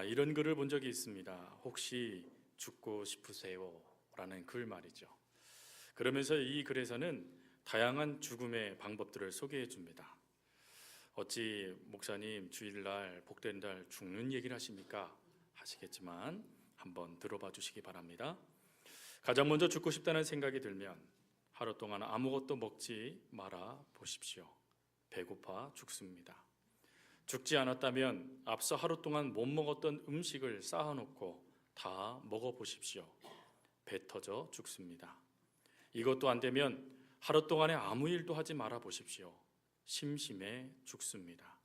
이런 글을 본 적이 있습니다. 혹시 죽고 싶으세요? 라는 글 말이죠. 그러면서 이 글에서는 다양한 죽음의 방법들을 소개해 줍니다. 어찌 목사님 주일날 복된 날 죽는 얘기를 하십니까? 하시겠지만 한번 들어봐 주시기 바랍니다. 가장 먼저 죽고 싶다는 생각이 들면 하루 동안 아무것도 먹지 말아 보십시오. 배고파 죽습니다. 죽지 않았다면 앞서 하루 동안 못 먹었던 음식을 쌓아놓고 다 먹어보십시오. 배 터져 죽습니다. 이것도 안 되면 하루 동안에 아무 일도 하지 말아 보십시오. 심심해 죽습니다.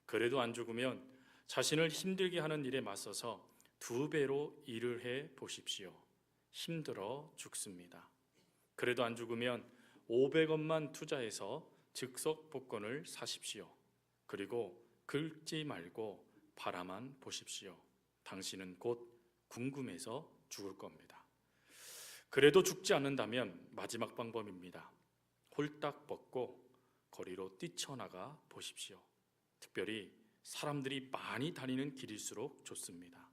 그래도 안 죽으면 자신을 힘들게 하는 일에 맞서서 2배로 일을 해 보십시오. 힘들어 죽습니다. 그래도 안 죽으면 500원만 투자해서 즉석 복권을 사십시오. 그리고 긁지 말고 바라만 보십시오. 당신은 곧 궁금해서 죽을 겁니다. 그래도 죽지 않는다면 마지막 방법입니다. 홀딱 벗고 거리로 뛰쳐나가 보십시오. 특별히 사람들이 많이 다니는 길일수록 좋습니다.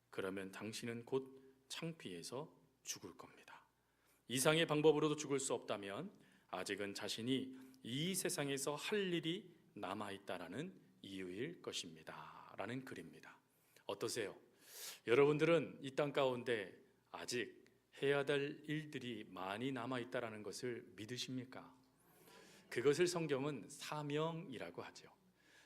그러면 당신은 곧 창피해서 죽을 겁니다. 이상의 방법으로도 죽을 수 없다면 아직은 자신이 이 세상에서 할 일이 남아있다라는 이유일 것입니다. 라는 글입니다. 어떠세요? 여러분들은 이 땅 가운데 아직 해야 될 일들이 많이 남아있다라는 것을 믿으십니까? 그것을 성경은 사명이라고 하죠.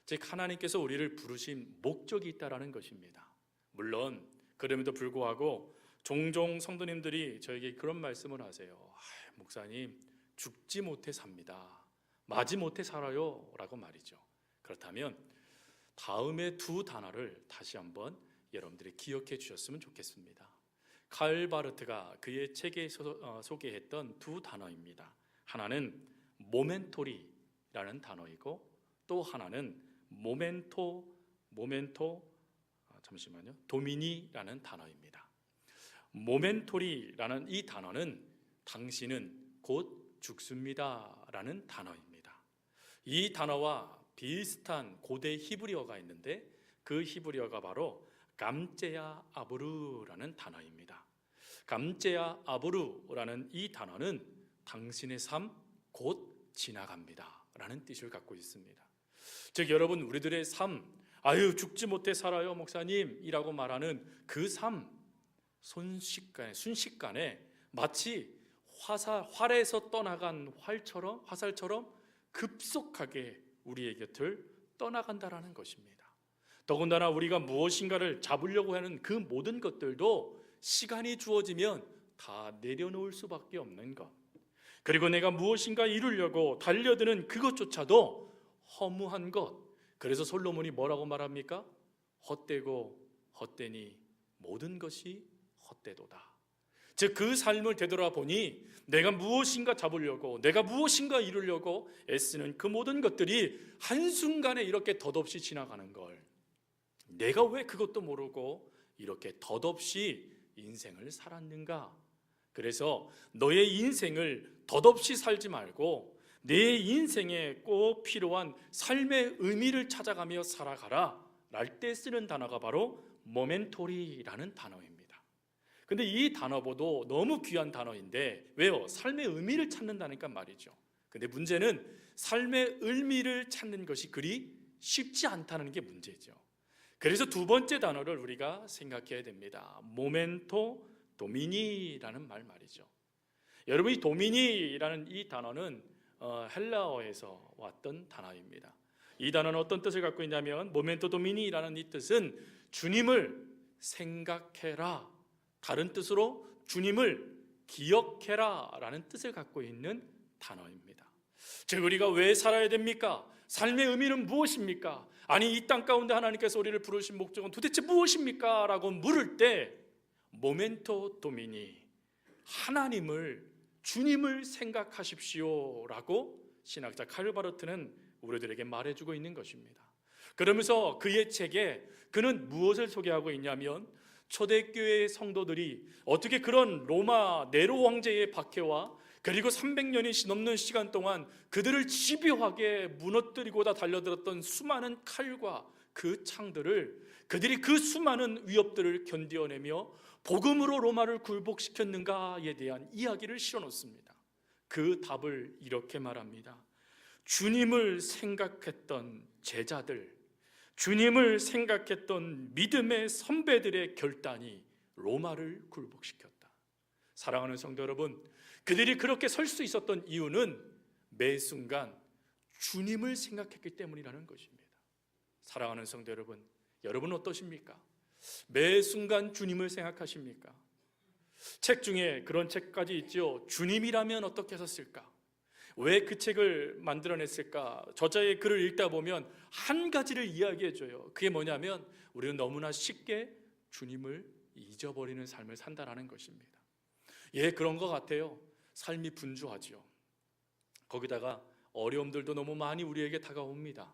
즉 하나님께서 우리를 부르신 목적이 있다라는 것입니다. 물론 그럼에도 불구하고 종종 성도님들이 저에게 그런 말씀을 하세요. 목사님 죽지 못해 삽니다. 마지 못해 살아요 라고 말이죠. 그렇다면 다음의 2 단어를 다시 한번 여러분들이 기억해 주셨으면 좋겠습니다. 칼 바르트가 그의 책에 소개했던 2 단어입니다. 하나는 모멘토리라는 단어이고 또 하나는 도미니라는 단어입니다. 모멘토리라는 이 단어는 당신은 곧 죽습니다라는 단어입니다. 이 단어와 비슷한 고대 히브리어가 있는데 그 히브리어가 바로 감제야 아브루라는 단어입니다. 감제야 아브루라는 이 단어는 당신의 삶 곧 지나갑니다 라는 뜻을 갖고 있습니다. 즉 여러분 우리들의 삶 죽지 못해 살아요 목사님 이라고 말하는 그 삶 순식간에 마치 활에서 떠나간 화살처럼 급속하게 우리의 곁을 떠나간다라는 것입니다. 더군다나 우리가 무엇인가를 잡으려고 하는 그 모든 것들도 시간이 주어지면 다 내려놓을 수밖에 없는 것, 그리고 내가 무엇인가 이루려고 달려드는 그것조차도 허무한 것. 그래서 솔로몬이 뭐라고 말합니까? 헛되고 헛되니 모든 것이 헛되도다. 즉 그 삶을 되돌아보니 내가 무엇인가 잡으려고 내가 무엇인가 이루려고 애쓰는 그 모든 것들이 한순간에 이렇게 덧없이 지나가는 걸, 내가 왜 그것도 모르고 이렇게 덧없이 인생을 살았는가? 그래서 너의 인생을 덧없이 살지 말고 내 인생에 꼭 필요한 삶의 의미를 찾아가며 살아가라 랄 때 쓰는 단어가 바로 모멘토리라는 단어입니다. 근데 이 단어보다 너무 귀한 단어인데 왜요? 삶의 의미를 찾는다니까 말이죠. 근데 문제는 삶의 의미를 찾는 것이 그리 쉽지 않다는 게 문제죠. 그래서 2번째 단어를 우리가 생각해야 됩니다. 모멘토 도미니라는 말이죠. 여러분 이 도미니라는 이 단어는 헬라어에서 왔던 단어입니다. 이 단어는 어떤 뜻을 갖고 있냐면 모멘토 도미니라는 이 뜻은 주님을 생각해라, 다른 뜻으로 주님을 기억해라 라는 뜻을 갖고 있는 단어입니다. 즉 우리가 왜 살아야 됩니까? 삶의 의미는 무엇입니까? 아니 이 땅 가운데 하나님께서 우리를 부르신 목적은 도대체 무엇입니까? 라고 물을 때 모멘토 도미니, 하나님을 주님을 생각하십시오 라고 신학자 칼 바르트는 우리들에게 말해주고 있는 것입니다. 그러면서 그의 책에 그는 무엇을 소개하고 있냐면 초대교회의 성도들이 어떻게 그런 로마 네로 황제의 박해와 그리고 300년이 넘는 시간 동안 그들을 집요하게 무너뜨리고다 달려들었던 수많은 칼과 그 창들을, 그들이 그 수많은 위협들을 견뎌내며 복음으로 로마를 굴복시켰는가에 대한 이야기를 실어놓습니다. 그 답을 이렇게 말합니다. 주님을 생각했던 제자들, 주님을 생각했던 믿음의 선배들의 결단이 로마를 굴복시켰다. 사랑하는 성도 여러분, 그들이 그렇게 설 수 있었던 이유는 매 순간 주님을 생각했기 때문이라는 것입니다. 사랑하는 성도 여러분, 여러분 어떠십니까? 매 순간 주님을 생각하십니까? 책 중에 그런 책까지 있죠. 주님이라면 어떻게 하셨을까? 왜 그 책을 만들어냈을까? 저자의 글을 읽다 보면 한 가지를 이야기해줘요. 그게 뭐냐면 우리는 너무나 쉽게 주님을 잊어버리는 삶을 산다라는 것입니다. 예, 그런 것 같아요. 삶이 분주하죠. 거기다가 어려움들도 너무 많이 우리에게 다가옵니다.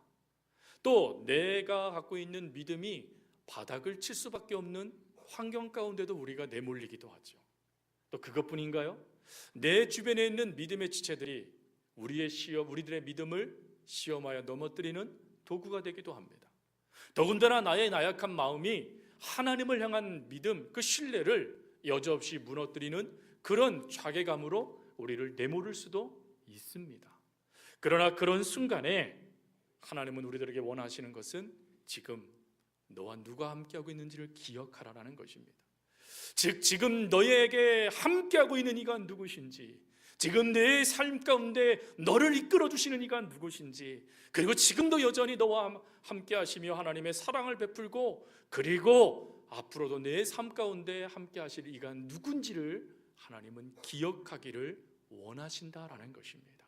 또 내가 갖고 있는 믿음이 바닥을 칠 수밖에 없는 환경 가운데도 우리가 내몰리기도 하죠. 또 그것뿐인가요? 내 주변에 있는 믿음의 지체들이 우리들의 믿음을 시험하여 넘어뜨리는 도구가 되기도 합니다. 더군다나 나의 나약한 마음이 하나님을 향한 믿음, 그 신뢰를 여지없이 무너뜨리는 그런 자괴감으로 우리를 내모를 수도 있습니다. 그러나 그런 순간에 하나님은 우리들에게 원하시는 것은 지금 너와 누가 함께하고 있는지를 기억하라는 것입니다. 즉 지금 너에게 함께하고 있는 이가 누구신지, 지금 내 삶 가운데 너를 이끌어 주시는 이가 누구신지, 그리고 지금도 여전히 너와 함께 하시며 하나님의 사랑을 베풀고 그리고 앞으로도 내 삶 가운데 함께 하실 이가 누군지를 하나님은 기억하기를 원하신다라는 것입니다.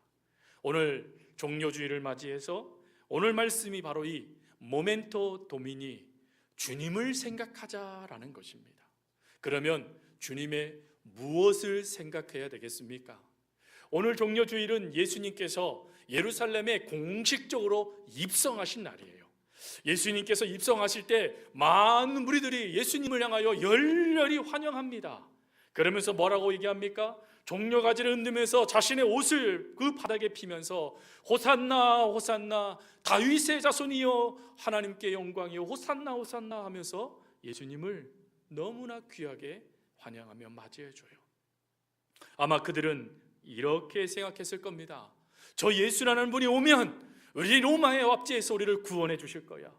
오늘 종료주의를 맞이해서 오늘 말씀이 바로 이 모멘토 도미니, 주님을 생각하자라는 것입니다. 그러면 주님의 무엇을 생각해야 되겠습니까? 오늘 종료주일은 예수님께서 예루살렘에 공식적으로 입성하신 날이에요. 예수님께서 입성하실 때 많은 무리들이 예수님을 향하여 열렬히 환영합니다. 그러면서 뭐라고 얘기합니까? 종려가지를 흔들면서 자신의 옷을 그 바닥에 피면서 호산나 호산나 다윗의 자손이여 하나님께 영광이여 호산나 호산나 하면서 예수님을 너무나 귀하게 환영하며 맞이해줘요. 아마 그들은 이렇게 생각했을 겁니다. 저 예수라는 분이 오면 우리 로마의 압제에서 우리를 구원해 주실 거야.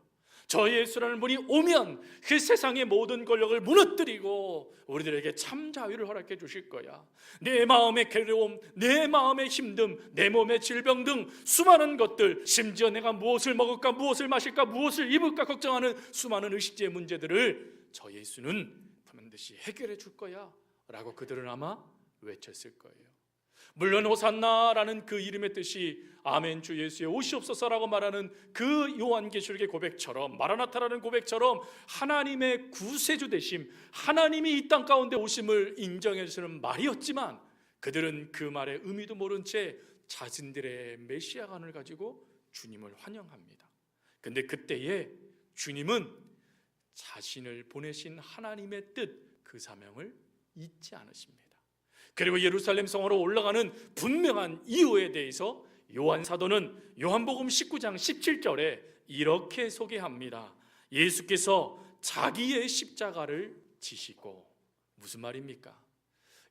저 예수라는 분이 오면 그 세상의 모든 권력을 무너뜨리고 우리들에게 참 자유를 허락해 주실 거야. 내 마음의 괴로움, 내 마음의 힘듦, 내 몸의 질병 등 수많은 것들, 심지어 내가 무엇을 먹을까, 무엇을 마실까, 무엇을 입을까 걱정하는 수많은 의식주의 문제들을 저 예수는 반드시 해결해 줄 거야 라고 그들은 아마 외쳤을 거예요. 물론 호산나라는 그 이름의 뜻이 아멘 주 예수의 오시옵소서라고 말하는 그 요한계시록의 고백처럼, 마라나타라는 고백처럼 하나님의 구세주 되심, 하나님이 이 땅 가운데 오심을 인정해 주시는 말이었지만 그들은 그 말의 의미도 모른 채 자신들의 메시아관을 가지고 주님을 환영합니다. 근데 그때에 주님은 자신을 보내신 하나님의 뜻, 그 사명을 잊지 않으십니다. 그리고 예루살렘 성으로 올라가는 분명한 이유에 대해서 요한 사도는 요한복음 19장 17절에 이렇게 소개합니다. 예수께서 자기의 십자가를 지시고, 무슨 말입니까?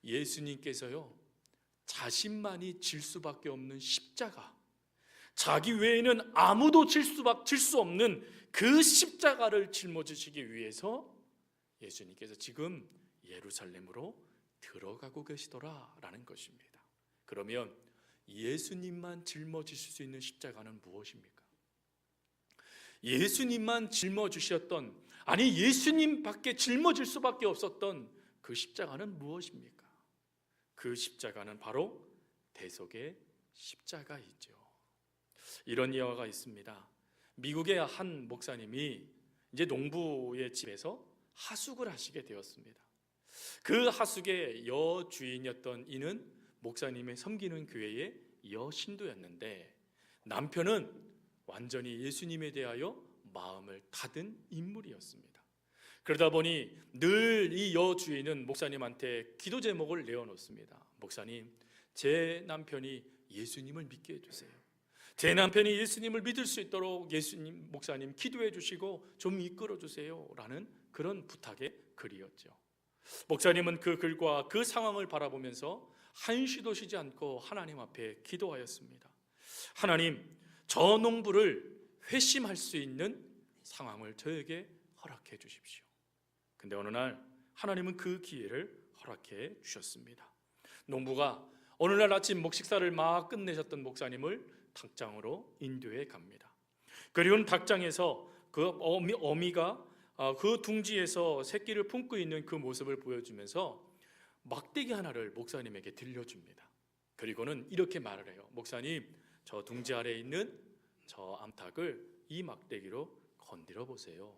예수님께서요 자신만이 질 수밖에 없는 십자가, 자기 외에는 아무도 질 수 없는 그 십자가를 짊어지시기 위해서 예수님께서 지금 예루살렘으로 들어가고 계시더라라는 것입니다. 그러면 예수님만 짊어지실 수 있는 십자가는 무엇입니까? 예수님만 짊어지셨던, 아니 예수님밖에 짊어질 수밖에 없었던 그 십자가는 무엇입니까? 그 십자가는 바로 대속의 십자가이죠. 이런 예화가 있습니다. 미국의 한 목사님이 이제 농부의 집에서 하숙을 하시게 되었습니다. 그 하숙의 여주인이었던 이는 목사님의 섬기는 교회의 여신도였는데 남편은 완전히 예수님에 대하여 마음을 닫은 인물이었습니다. 그러다 보니 늘 이 여주인은 목사님한테 기도 제목을 내어놓습니다. 목사님, 제 남편이 예수님을 믿게 해주세요. 제 남편이 예수님을 믿을 수 있도록 예수님 목사님 기도해 주시고 좀 이끌어 주세요 라는 그런 부탁의 글이었죠. 목사님은 그 글과 그 상황을 바라보면서 한시도 쉬지 않고 하나님 앞에 기도하였습니다. 하나님, 저 농부를 회심할 수 있는 상황을 저에게 허락해 주십시오. 근데 어느 날 하나님은 그 기회를 허락해 주셨습니다. 농부가 어느 날 아침 목식사를 막 끝내셨던 목사님을 닭장으로 인도해 갑니다. 그리고는 닭장에서 그 어미가 그 둥지에서 새끼를 품고 있는 그 모습을 보여주면서 막대기 하나를 목사님에게 들려줍니다. 그리고는 이렇게 말을 해요. 목사님, 저 둥지 아래에 있는 저 암탉을 이 막대기로 건드려 보세요.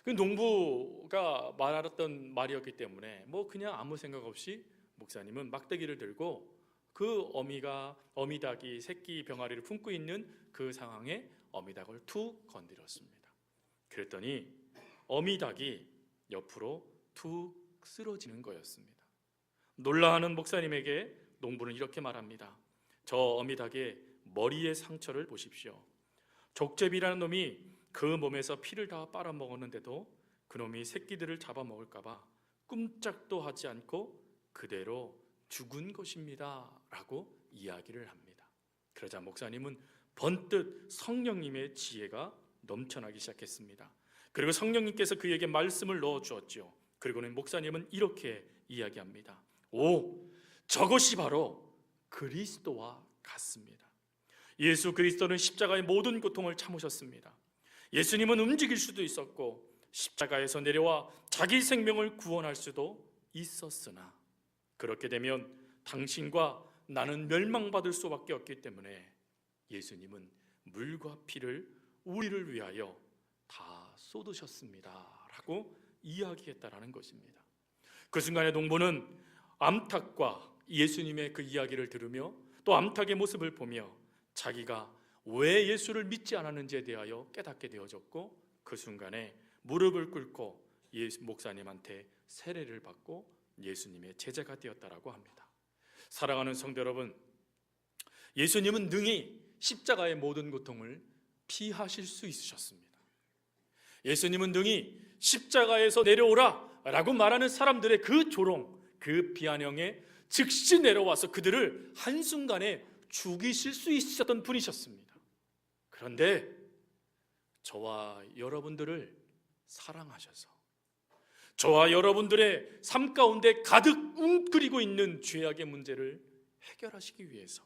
그 농부가 말했던 말이었기 때문에 뭐 그냥 아무 생각 없이 목사님은 막대기를 들고 그 어미닭이 새끼 병아리를 품고 있는 그 상황에 어미닭을 툭 건드렸습니다. 그랬더니 어미닭이 옆으로 툭 쓰러지는 거였습니다. 놀라하는 목사님에게 농부는 이렇게 말합니다. 저 어미닭의 머리에 상처를 보십시오. 족제비라는 놈이 그 몸에서 피를 다 빨아먹었는데도 그놈이 새끼들을 잡아먹을까 봐 꼼짝도 하지 않고 그대로 죽은 것입니다 라고 이야기를 합니다. 그러자 목사님은 번뜩 성령님의 지혜가 넘쳐나기 시작했습니다. 그리고 성령님께서 그에게 말씀을 넣어주었죠. 그리고는 목사님은 이렇게 이야기합니다. 오, 저것이 바로 그리스도와 같습니다. 예수 그리스도는 십자가의 모든 고통을 참으셨습니다. 예수님은 움직일 수도 있었고 십자가에서 내려와 자기 생명을 구원할 수도 있었으나 그렇게 되면 당신과 나는 멸망받을 수밖에 없기 때문에 예수님은 물과 피를 우리를 위하여 다 쏟으셨습니다 라고 이야기했다라는 것입니다. 그 순간에 농부는 암탉과 예수님의 그 이야기를 들으며 또 암탉의 모습을 보며 자기가 왜 예수를 믿지 않았는지에 대하여 깨닫게 되어졌고 그 순간에 무릎을 꿇고 예수 목사님한테 세례를 받고 예수님의 제자가 되었다라고 합니다. 사랑하는 성도 여러분, 예수님은 능히 십자가의 모든 고통을 피하실 수 있으셨습니다. 예수님은 능히 십자가에서 내려오라 라고 말하는 사람들의 그 조롱, 그 비아냥에 즉시 내려와서 그들을 한순간에 죽이실 수 있으셨던 분이셨습니다. 그런데 저와 여러분들을 사랑하셔서 저와 여러분들의 삶 가운데 가득 웅크리고 있는 죄악의 문제를 해결하시기 위해서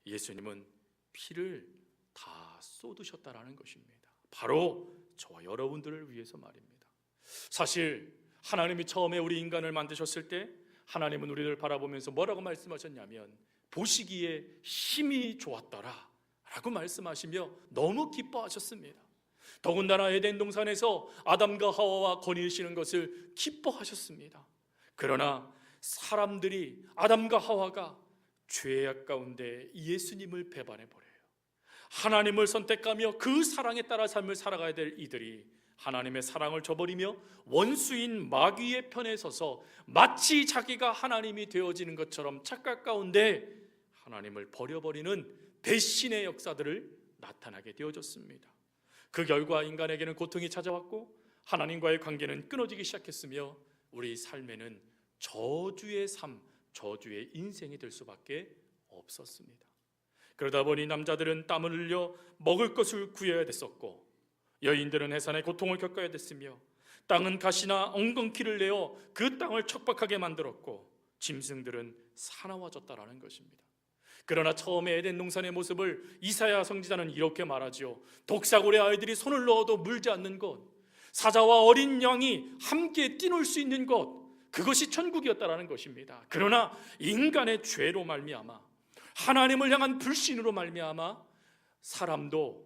예수님은 피를 다 쏟으셨다라는 것입니다. 바로 저와 여러분들을 위해서 말입니다. 사실 하나님이 처음에 우리 인간을 만드셨을 때 하나님은 우리를 바라보면서 뭐라고 말씀하셨냐면 보시기에 힘이 좋았더라 라고 말씀하시며 너무 기뻐하셨습니다. 더군다나 에덴 동산에서 아담과 하와와 거니시는 것을 기뻐하셨습니다. 그러나 사람들이 아담과 하와가 죄악 가운데 예수님을 배반해 버려요. 하나님을 선택하며 그 사랑에 따라 삶을 살아가야 될 이들이 하나님의 사랑을 저버리며 원수인 마귀의 편에 서서 마치 자기가 하나님이 되어지는 것처럼 착각 가운데 하나님을 버려버리는 배신의 역사들을 나타나게 되어졌습니다. 그 결과 인간에게는 고통이 찾아왔고 하나님과의 관계는 끊어지기 시작했으며 우리 삶에는 저주의 삶, 저주의 인생이 될 수밖에 없었습니다. 그러다 보니 남자들은 땀을 흘려 먹을 것을 구해야 됐었고 여인들은 해산의 고통을 겪어야 됐으며 땅은 가시나 엉겅퀴를 내어 그 땅을 척박하게 만들었고 짐승들은 사나워졌다라는 것입니다. 그러나 처음에 에덴 동산의 모습을 이사야 선지자는 이렇게 말하지요. 독사골의 아이들이 손을 넣어도 물지 않는 것, 사자와 어린 양이 함께 뛰놀 수 있는 것, 그것이 천국이었다라는 것입니다. 그러나 인간의 죄로 말미암아 하나님을 향한 불신으로 말미암아 사람도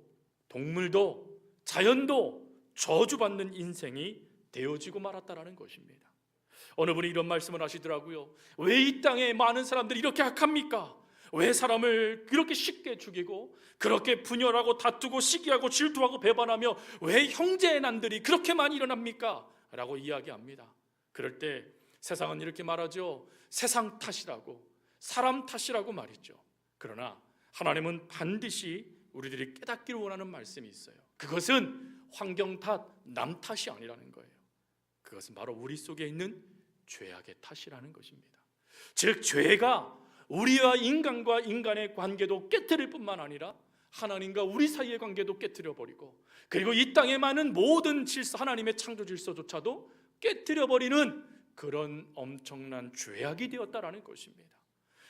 동물도 자연도 저주받는 인생이 되어지고 말았다라는 것입니다. 어느 분이 이런 말씀을 하시더라고요. 왜 이 땅에 많은 사람들이 이렇게 악합니까? 왜 사람을 그렇게 쉽게 죽이고 그렇게 분열하고 다투고 시기하고 질투하고 배반하며 왜 형제의 난들이 그렇게 많이 일어납니까? 라고 이야기합니다. 그럴 때 세상은 이렇게 말하죠. 세상 탓이라고. 사람 탓이라고 말이죠. 그러나 하나님은 반드시 우리들이 깨닫기를 원하는 말씀이 있어요. 그것은 환경 탓, 남 탓이 아니라는 거예요. 그것은 바로 우리 속에 있는 죄악의 탓이라는 것입니다. 즉 죄가 우리와 인간과 인간의 관계도 깨뜨릴 뿐만 아니라 하나님과 우리 사이의 관계도 깨뜨려버리고, 그리고 이 땅에 많은 모든 질서, 하나님의 창조 질서조차도 깨뜨려버리는 그런 엄청난 죄악이 되었다라는 것입니다.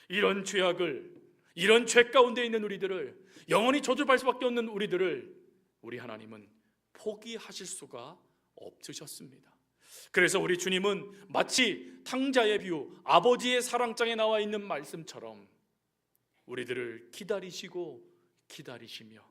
이런 죄악을, 이런 죄 가운데 있는 우리들을, 영원히 저주받을 수밖에 없는 우리들을 우리 하나님은 포기하실 수가 없으셨습니다. 그래서 우리 주님은 마치 탕자의 비유, 아버지의 사랑장에 나와 있는 말씀처럼 우리들을 기다리시고 기다리시며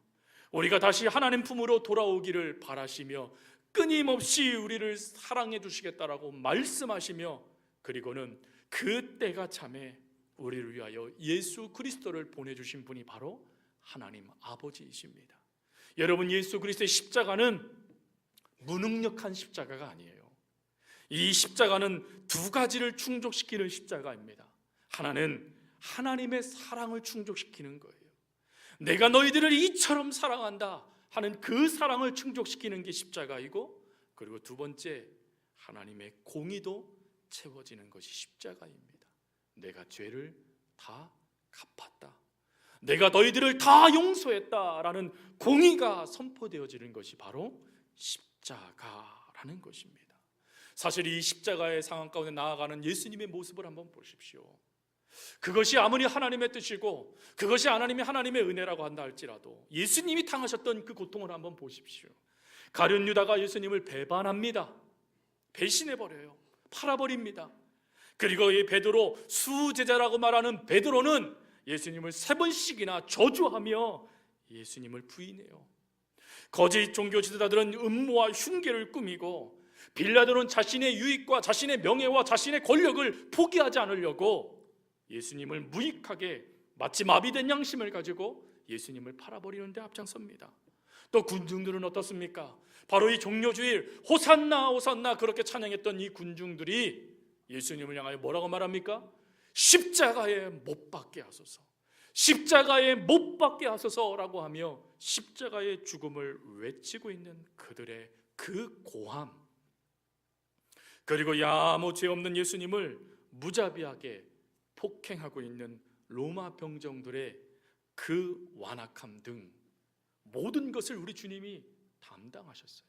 우리가 다시 하나님 품으로 돌아오기를 바라시며 끊임없이 우리를 사랑해 주시겠다라고 말씀하시며, 그리고는 그 때가 참에 우리를 위하여 예수 그리스도를 보내주신 분이 바로 하나님 아버지이십니다. 여러분, 예수 그리스도의 십자가는 무능력한 십자가가 아니에요. 이 십자가는 두 가지를 충족시키는 십자가입니다. 하나는 하나님의 사랑을 충족시키는 거예요. 내가 너희들을 이처럼 사랑한다 하는 그 사랑을 충족시키는 게 십자가이고, 그리고 두 번째, 하나님의 공의도 채워지는 것이 십자가입니다. 내가 죄를 다 갚았다, 내가 너희들을 다 용서했다라는 공의가 선포되어지는 것이 바로 십자가라는 것입니다. 사실 이 십자가의 상황 가운데 나아가는 예수님의 모습을 한번 보십시오. 그것이 아무리 하나님의 뜻이고 그것이 하나님의 은혜라고 한다 할지라도 예수님이 당하셨던 그 고통을 한번 보십시오. 가룟 유다가 예수님을 배반합니다. 배신해버려요. 팔아버립니다. 그리고 이 베드로, 수제자라고 말하는 베드로는 예수님을 3번씩이나 저주하며 예수님을 부인해요. 거짓 종교 지도자들은 음모와 흉계를 꾸미고, 빌라도는 자신의 유익과 자신의 명예와 자신의 권력을 포기하지 않으려고 예수님을 무익하게, 마치 마비된 양심을 가지고 예수님을 팔아버리는 데 앞장섭니다. 또 군중들은 어떻습니까? 바로 이 종료주일 호산나 호산나 그렇게 찬양했던 이 군중들이 예수님을 향하여 뭐라고 말합니까? 십자가에 못 박게 하소서, 십자가에 못 박게 하소서라고 하며 십자가의 죽음을 외치고 있는 그들의 그 고함, 그리고 아무 죄 없는 예수님을 무자비하게 폭행하고 있는 로마 병정들의 그 완악함 등 모든 것을 우리 주님이 담당하셨어요.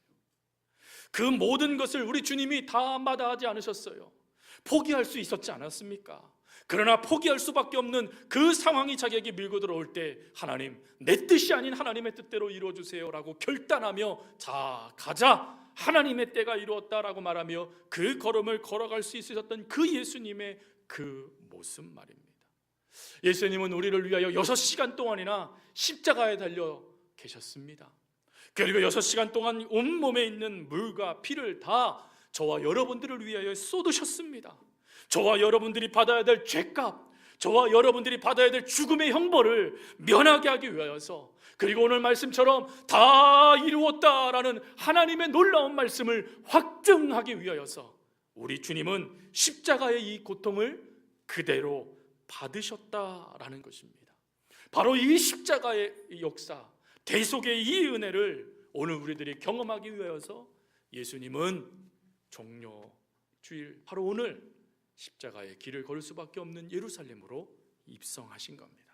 그 모든 것을 우리 주님이 다 마다하지 않으셨어요. 포기할 수 있었지 않았습니까? 그러나 포기할 수밖에 없는 그 상황이 자기에게 밀고 들어올 때, 하나님, 내 뜻이 아닌 하나님의 뜻대로 이루어주세요 라고 결단하며, 자 가자, 하나님의 때가 이루었다라고 말하며 그 걸음을 걸어갈 수 있으셨던 그 예수님의 그 모습 말입니다. 예수님은 우리를 위하여 6시간 동안이나 십자가에 달려 계셨습니다. 그리고 6시간 동안 온몸에 있는 물과 피를 다 저와 여러분들을 위하여 쏟으셨습니다. 저와 여러분들이 받아야 될 죄값, 저와 여러분들이 받아야 될 죽음의 형벌을 면하게 하기 위하여서, 그리고 오늘 말씀처럼 다 이루었다라는 하나님의 놀라운 말씀을 확증하기 위하여서 우리 주님은 십자가의 이 고통을 그대로 받으셨다라는 것입니다. 바로 이 십자가의 역사, 대속의 이 은혜를 오늘 우리들이 경험하기 위하여서 예수님은 종료주일, 바로 오늘 십자가의 길을 걸을 수밖에 없는 예루살렘으로 입성하신 겁니다.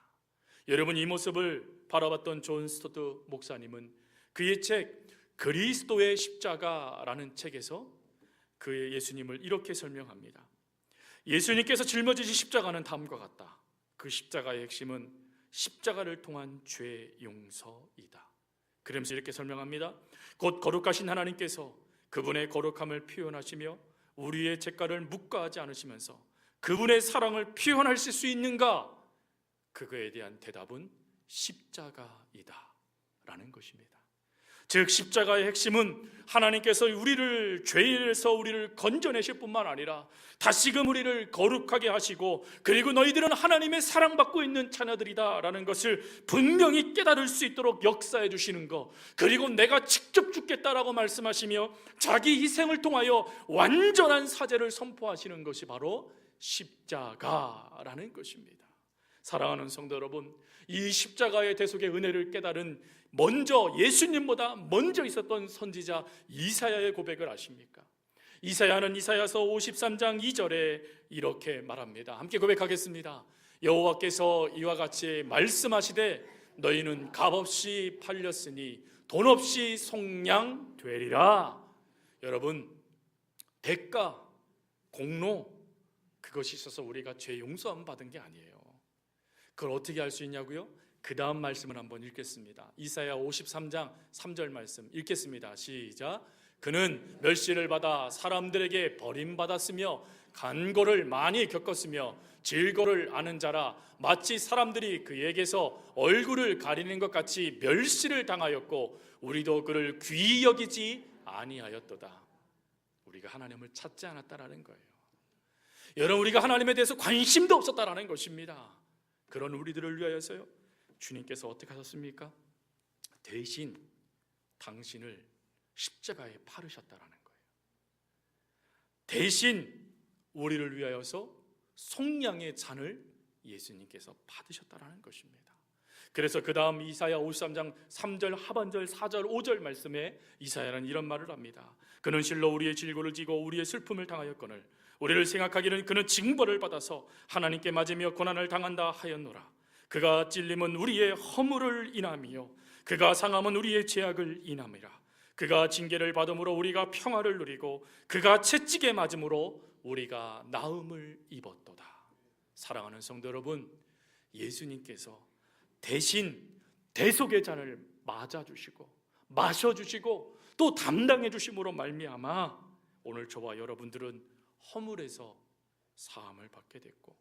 여러분, 이 모습을 바라봤던 존 스토트 목사님은 그의 책 그리스도의 십자가라는 책에서 그 예수님을 이렇게 설명합니다. 예수님께서 짊어지신 십자가는 다음과 같다. 그 십자가의 핵심은 십자가를 통한 죄 용서이다. 그러면서 이렇게 설명합니다. 곧 거룩하신 하나님께서 그분의 거룩함을 표현하시며 우리의 죄가를 묵과하지 않으시면서 그분의 사랑을 표현하실 수 있는가? 그거에 대한 대답은 십자가이다 라는 것입니다. 즉 십자가의 핵심은 하나님께서 우리를 죄에서 우리를 건져내실 뿐만 아니라 다시금 우리를 거룩하게 하시고, 그리고 너희들은 하나님의 사랑받고 있는 자녀들이다 라는 것을 분명히 깨달을 수 있도록 역사해 주시는 것, 그리고 내가 직접 죽겠다라고 말씀하시며 자기 희생을 통하여 완전한 사죄를 선포하시는 것이 바로 십자가라는 것입니다. 사랑하는 성도 여러분, 이 십자가의 대속의 은혜를 깨달은 먼저 예수님보다 먼저 있었던 선지자 이사야의 고백을 아십니까? 이사야는 이사야서 53장 2절에 이렇게 말합니다. 함께 고백하겠습니다. 여호와께서 이와 같이 말씀하시되 너희는 값없이 팔렸으니 돈 없이 속량되리라. 여러분, 대가, 공로, 그것이 있어서 우리가 죄 용서함 받은 게 아니에요. 그걸 어떻게 할 수 있냐고요? 그 다음 말씀을 한번 읽겠습니다. 이사야 53장 3절 말씀 읽겠습니다. 시작. 그는 멸시를 받아 사람들에게 버림받았으며 간고를 많이 겪었으며 질고를 아는 자라 마치 사람들이 그에게서 얼굴을 가리는 것 같이 멸시를 당하였고 우리도 그를 귀히 여기지 아니하였도다. 우리가 하나님을 찾지 않았다라는 거예요. 여러분, 우리가 하나님에 대해서 관심도 없었다라는 것입니다. 그런 우리들을 위하여서요, 주님께서 어떻게 하셨습니까? 대신 당신을 십자가에 파르셨다라는 거예요. 대신 우리를 위하여서 속량의 잔을 예수님께서 받으셨다라는 것입니다. 그래서 그 다음 이사야 53장 3절 하반절 4절 5절 말씀에 이사야는 이런 말을 합니다. 그는 실로 우리의 질고를 지고 우리의 슬픔을 당하였거늘 우리를 생각하기는 그는 징벌을 받아서 하나님께 맞으며 고난을 당한다 하였노라. 그가 찔림은 우리의 허물을 인함이요 그가 상함은 우리의 죄악을 인함이라. 그가 징계를 받음으로 우리가 평화를 누리고 그가 채찍에 맞음으로 우리가 나음을 입었도다. 사랑하는 성도 여러분, 예수님께서 대신 대속의 잔을 맞아주시고 마셔주시고 또 담당해 주심으로 말미암아 오늘 저와 여러분들은 허물에서 사함을 받게 됐고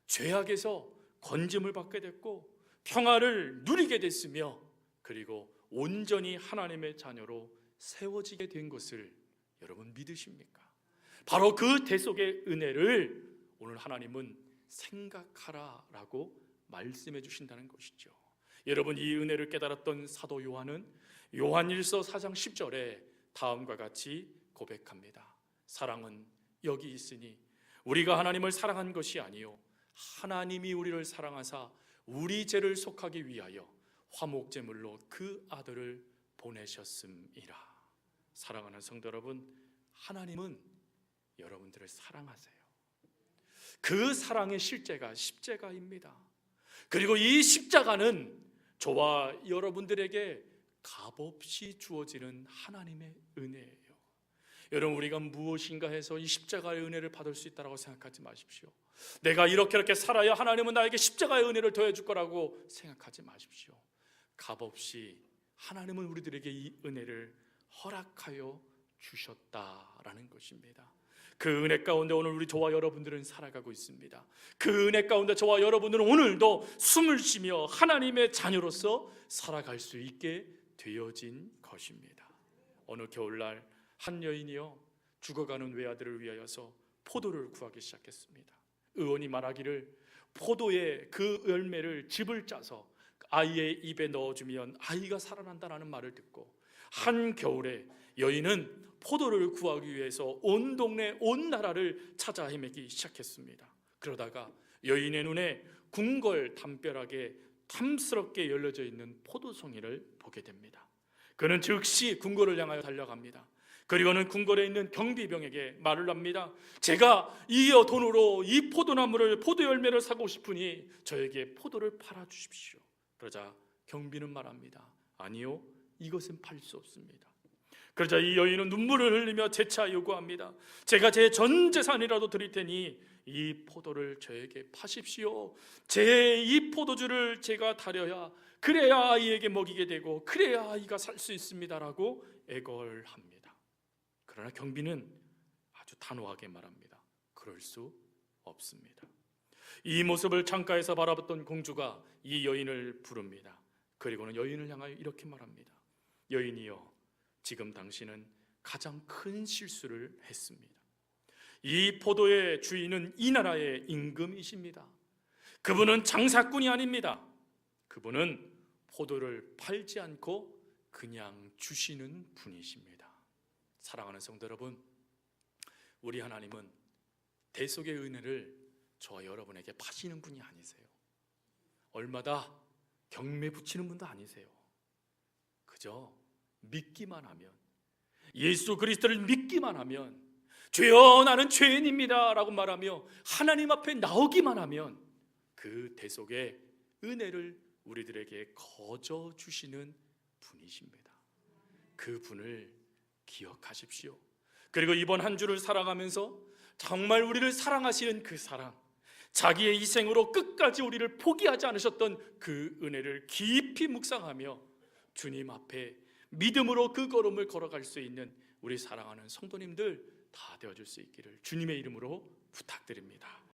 죄악에서 건짐을 받게 됐고 평화를 누리게 됐으며 그리고 온전히 하나님의 자녀로 세워지게 된 것을 여러분 믿으십니까? 바로 그 대속의 은혜를 오늘 하나님은 생각하라라고 말씀해 주신다는 것이죠. 여러분, 이 은혜를 깨달았던 사도 요한은 요한일서 4장 10절에 다음과 같이 고백합니다. 사랑은 여기 있으니 우리가 하나님을 사랑한 것이 아니요 하나님이 우리를 사랑하사 우리 죄를 속하기 위하여 화목제물로 그 아들을 보내셨음이라. 사랑하는 성도 여러분, 하나님은 여러분들을 사랑하세요. 그 사랑의 실제가 십자가입니다. 그리고 이 십자가는 저와 여러분들에게 값없이 주어지는 하나님의 은혜예요. 여러분, 우리가 무엇인가 해서 이 십자가의 은혜를 받을 수 있다고 생각하지 마십시오. 내가 이렇게 살아야 하나님은 나에게 십자가의 은혜를 더해줄 거라고 생각하지 마십시오. 값없이 하나님은 우리들에게 이 은혜를 허락하여 주셨다라는 것입니다. 그 은혜 가운데 오늘 우리 저와 여러분들은 살아가고 있습니다. 그 은혜 가운데 저와 여러분들은 오늘도 숨을 쉬며 하나님의 자녀로서 살아갈 수 있게 되어진 것입니다. 어느 겨울날 한 여인이요 죽어가는 외아들을 위하여서 포도를 구하기 시작했습니다. 의원이 말하기를 포도의 그 열매를 즙을 짜서 아이의 입에 넣어주면 아이가 살아난다는 말을 듣고 한 겨울에 여인은 포도를 구하기 위해서 온 동네 온 나라를 찾아 헤매기 시작했습니다. 그러다가 여인의 눈에 궁궐 담벼락에 탐스럽게 열려져 있는 포도송이를 보게 됩니다. 그는 즉시 궁궐을 향하여 달려갑니다. 그리고는 궁궐에 있는 경비병에게 말을 합니다. 제가 이 돈으로 이 포도나무를 포도 열매를 사고 싶으니 저에게 포도를 팔아 주십시오. 그러자 경비는 말합니다. 아니요, 이것은 팔 수 없습니다. 그러자 이 여인은 눈물을 흘리며 재차 요구합니다. 제가 제 전 재산이라도 드릴 테니 이 포도를 저에게 파십시오. 제 이 포도주를 제가 다려야 그래야 아이에게 먹이게 되고 그래야 아이가 살 수 있습니다라고 애걸합니다. 그러나 경비는 아주 단호하게 말합니다. 그럴 수 없습니다. 이 모습을 창가에서 바라봤던 공주가 이 여인을 부릅니다. 그리고는 여인을 향하여 이렇게 말합니다. 여인이여, 지금 당신은 가장 큰 실수를 했습니다. 이 포도의 주인은 이 나라의 임금이십니다. 그분은 장사꾼이 아닙니다. 그분은 포도를 팔지 않고 그냥 주시는 분이십니다. 사랑하는 성도 여러분, 우리 하나님은 대속의 은혜를 저와 여러분에게 파시는 분이 아니세요. 얼마다 경매 붙이는 분도 아니세요. 그저 믿기만 하면, 예수 그리스도를 믿기만 하면, 주여 나는 죄인입니다 라고 말하며 하나님 앞에 나오기만 하면 그 대속의 은혜를 우리들에게 거저 주시는 분이십니다. 그 분을 기억하십시오. 그리고 이번 한 주를 살아가면서 정말 우리를 사랑하시는 그 사랑, 자기의 희생으로 끝까지 우리를 포기하지 않으셨던 그 은혜를 깊이 묵상하며 주님 앞에 믿음으로 그 걸음을 걸어갈 수 있는 우리 사랑하는 성도님들 다 되어줄 수 있기를 주님의 이름으로 부탁드립니다.